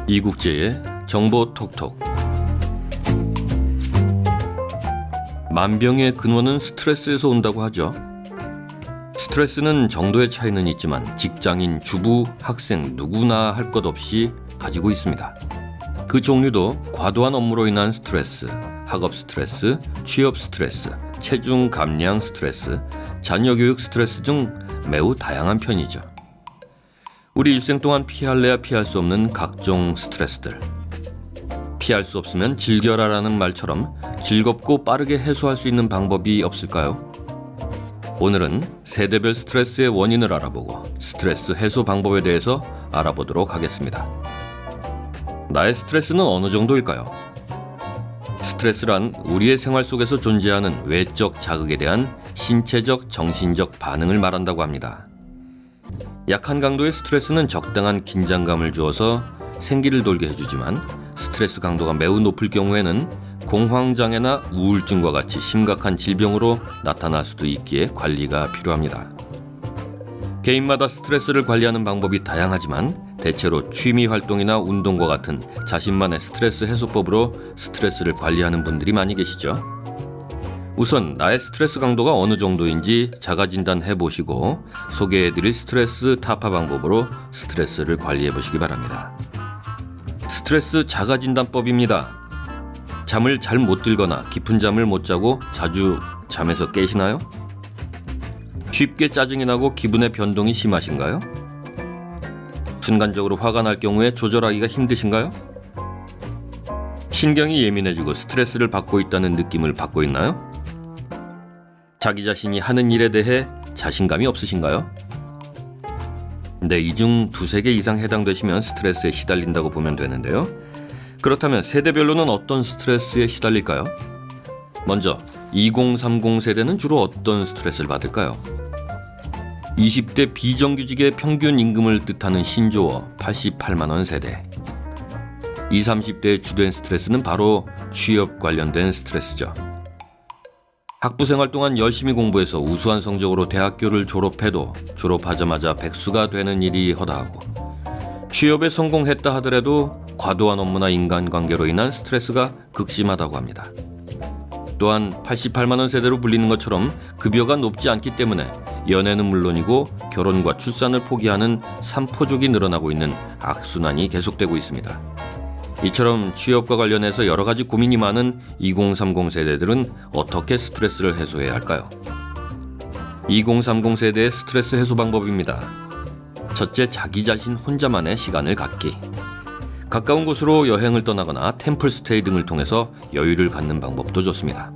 이국제의 정보 톡톡. 만병의 근원은 스트레스에서 온다고 하죠. 스트레스는 정도의 차이는 있지만 직장인, 주부, 학생 누구나 할 것 없이 가지고 있습니다. 그 종류도 과도한 업무로 인한 스트레스, 학업 스트레스, 취업 스트레스, 체중 감량 스트레스, 자녀 교육 스트레스 등 매우 다양한 편이죠. 우리 일생 동안 피할래야 피할 수 없는 각종 스트레스들. 피할 수 없으면 즐겨라라는 말처럼 즐겁고 빠르게 해소할 수 있는 방법이 없을까요? 오늘은 세대별 스트레스의 원인을 알아보고 스트레스 해소 방법에 대해서 알아보도록 하겠습니다. 나의 스트레스는 어느 정도일까요? 스트레스란 우리의 생활 속에서 존재하는 외적 자극에 대한 신체적, 정신적 반응을 말한다고 합니다. 약한 강도의 스트레스는 적당한 긴장감을 주어서 생기를 돌게 해주지만 스트레스 강도가 매우 높을 경우에는 공황장애나 우울증과 같이 심각한 질병으로 나타날 수도 있기에 관리가 필요합니다. 개인마다 스트레스를 관리하는 방법이 다양하지만 대체로 취미 활동이나 운동과 같은 자신만의 스트레스 해소법으로 스트레스를 관리하는 분들이 많이 계시죠. 우선 나의 스트레스 강도가 어느 정도인지 자가진단 해보시고 소개해드릴 스트레스 타파 방법으로 스트레스를 관리해보시기 바랍니다. 스트레스 자가진단법입니다. 잠을 잘 못 들거나 깊은 잠을 못 자고 자주 잠에서 깨시나요? 쉽게 짜증이 나고 기분의 변동이 심하신가요? 순간적으로 화가 날 경우에 조절하기가 힘드신가요? 신경이 예민해지고 스트레스를 받고 있다는 느낌을 받고 있나요? 자기 자신이 하는 일에 대해 자신감이 없으신가요? 네, 이 중 두세 개 이상 해당되시면 스트레스에 시달린다고 보면 되는데요. 그렇다면 세대별로는 어떤 스트레스에 시달릴까요? 먼저 2030 세대는 주로 어떤 스트레스를 받을까요? 20대 비정규직의 평균 임금을 뜻하는 신조어 88만 원 세대. 20, 30대의 주된 스트레스는 바로 취업 관련된 스트레스죠. 학부생활 동안 열심히 공부해서 우수한 성적으로 대학교를 졸업해도 졸업하자마자 백수가 되는 일이 허다하고 취업에 성공했다 하더라도 과도한 업무나 인간관계로 인한 스트레스가 극심하다고 합니다. 또한 88만 원 세대로 불리는 것처럼 급여가 높지 않기 때문에 연애는 물론이고 결혼과 출산을 포기하는 삼포족이 늘어나고 있는 악순환이 계속되고 있습니다. 이처럼 취업과 관련해서 여러 가지 고민이 많은 2030 세대들은 어떻게 스트레스를 해소해야 할까요? 2030 세대의 스트레스 해소 방법입니다. 첫째, 자기 자신 혼자만의 시간을 갖기. 가까운 곳으로 여행을 떠나거나 템플스테이 등을 통해서 여유를 갖는 방법도 좋습니다.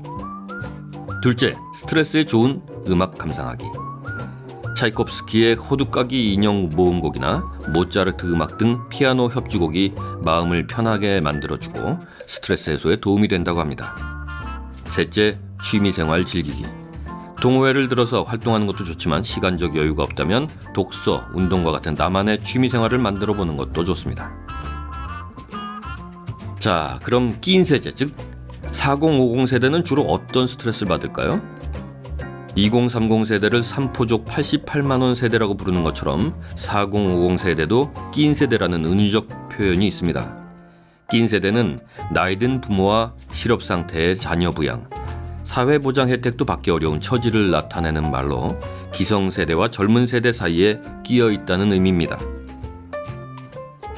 둘째, 스트레스에 좋은 음악 감상하기. 차이콥스키의 호두까기 인형 모음곡이나 모차르트 음악 등 피아노 협주곡이 마음을 편하게 만들어주고 스트레스 해소에 도움이 된다고 합니다. 셋째, 취미생활 즐기기. 동호회를 들어서 활동하는 것도 좋지만 시간적 여유가 없다면 독서, 운동과 같은 나만의 취미생활을 만들어보는 것도 좋습니다. 자, 그럼 끼인 세대, 즉 4050 세대는 주로 어떤 스트레스를 받을까요? 2030 세대를 삼포족 88만 원 세대라고 부르는 것처럼 4050 세대도 끼인 세대라는 은유적 표현이 있습니다. 끼인 세대는 나이든 부모와 실업 상태의 자녀 부양, 사회보장 혜택도 받기 어려운 처지를 나타내는 말로 기성세대와 젊은 세대 사이에 끼어 있다는 의미입니다.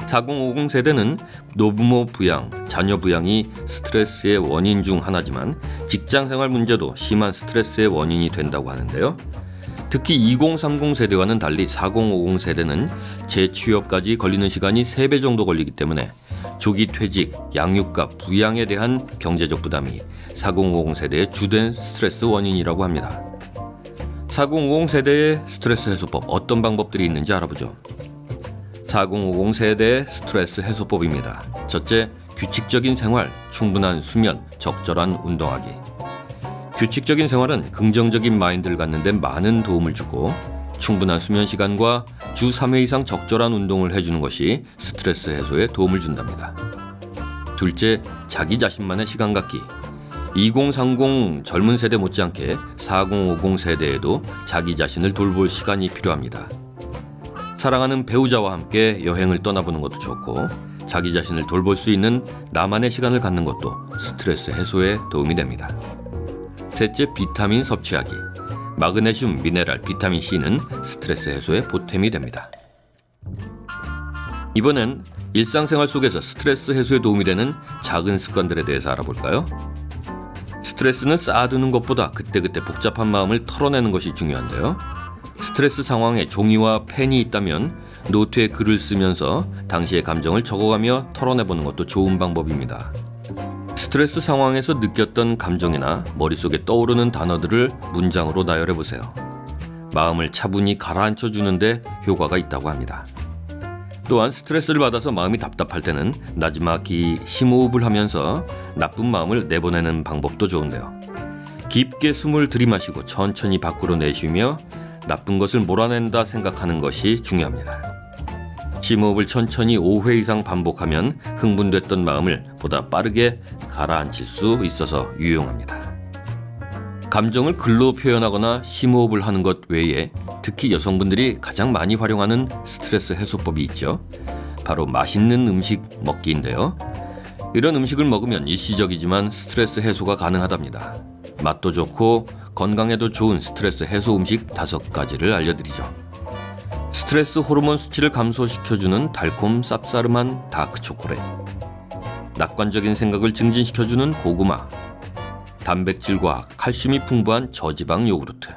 4050 세대는 노부모 부양, 자녀 부양이 스트레스의 원인 중 하나지만 직장생활 문제도 심한 스트레스의 원인이 된다고 하는데요. 특히 2030 세대와는 달리 4050 세대는 재취업까지 걸리는 시간이 3배 정도 걸리기 때문에 조기 퇴직, 양육과 부양에 대한 경제적 부담이 4050 세대의 주된 스트레스 원인이라고 합니다. 4050 세대의 스트레스 해소법, 어떤 방법들이 있는지 알아보죠. 4050 세대의 스트레스 해소법입니다. 첫째, 규칙적인 생활, 충분한 수면, 적절한 운동하기. 규칙적인 생활은 긍정적인 마인드를 갖는 데 많은 도움을 주고 충분한 수면 시간과 주 3회 이상 적절한 운동을 해주는 것이 스트레스 해소에 도움을 준답니다. 둘째, 자기 자신만의 시간 갖기. 2030 젊은 세대 못지않게 4050 세대에도 자기 자신을 돌볼 시간이 필요합니다. 사랑하는 배우자와 함께 여행을 떠나보는 것도 좋고 자기 자신을 돌볼 수 있는 나만의 시간을 갖는 것도 스트레스 해소에 도움이 됩니다. 셋째, 비타민 섭취하기. 마그네슘, 미네랄, 비타민 C는 스트레스 해소에 보탬이 됩니다. 이번엔 일상생활 속에서 스트레스 해소에 도움이 되는 작은 습관들에 대해서 알아볼까요? 스트레스는 쌓아두는 것보다 그때그때 복잡한 마음을 털어내는 것이 중요한데요. 스트레스 상황에 종이와 펜이 있다면 노트에 글을 쓰면서 당시의 감정을 적어가며 털어내보는 것도 좋은 방법입니다. 스트레스 상황에서 느꼈던 감정이나 머릿속에 떠오르는 단어들을 문장으로 나열해보세요. 마음을 차분히 가라앉혀 주는데 효과가 있다고 합니다. 또한 스트레스를 받아서 마음이 답답할 때는 나지막이 심호흡을 하면서 나쁜 마음을 내보내는 방법도 좋은데요. 깊게 숨을 들이마시고 천천히 밖으로 내쉬며 나쁜 것을 몰아낸다 생각하는 것이 중요합니다. 심호흡을 천천히 5회 이상 반복하면 흥분됐던 마음을 보다 빠르게 가라앉힐 수 있어서 유용합니다. 감정을 글로 표현하거나 심호흡을 하는 것 외에 특히 여성분들이 가장 많이 활용하는 스트레스 해소법이 있죠. 바로 맛있는 음식 먹기인데요. 이런 음식을 먹으면 일시적이지만 스트레스 해소가 가능하답니다. 맛도 좋고 건강에도 좋은 스트레스 해소 음식 5가지를 알려드리죠. 스트레스 호르몬 수치를 감소시켜주는 달콤 쌉싸름한 다크 초콜릿, 낙관적인 생각을 증진시켜주는 고구마, 단백질과 칼슘이 풍부한 저지방 요구르트,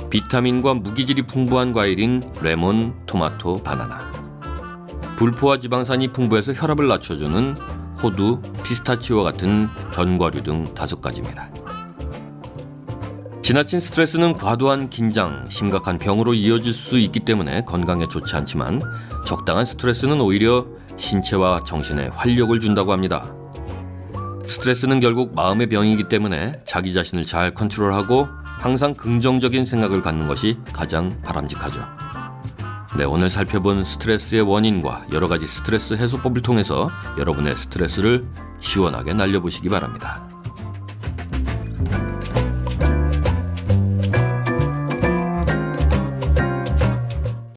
비타민과 무기질이 풍부한 과일인 레몬, 토마토, 바나나, 불포화 지방산이 풍부해서 혈압을 낮춰주는 호두, 피스타치오와 같은 견과류 등 5가지입니다. 지나친 스트레스는 과도한 긴장, 심각한 병으로 이어질 수 있기 때문에 건강에 좋지 않지만 적당한 스트레스는 오히려 신체와 정신에 활력을 준다고 합니다. 스트레스는 결국 마음의 병이기 때문에 자기 자신을 잘 컨트롤하고 항상 긍정적인 생각을 갖는 것이 가장 바람직하죠. 네, 오늘 살펴본 스트레스의 원인과 여러 가지 스트레스 해소법을 통해서 여러분의 스트레스를 시원하게 날려보시기 바랍니다.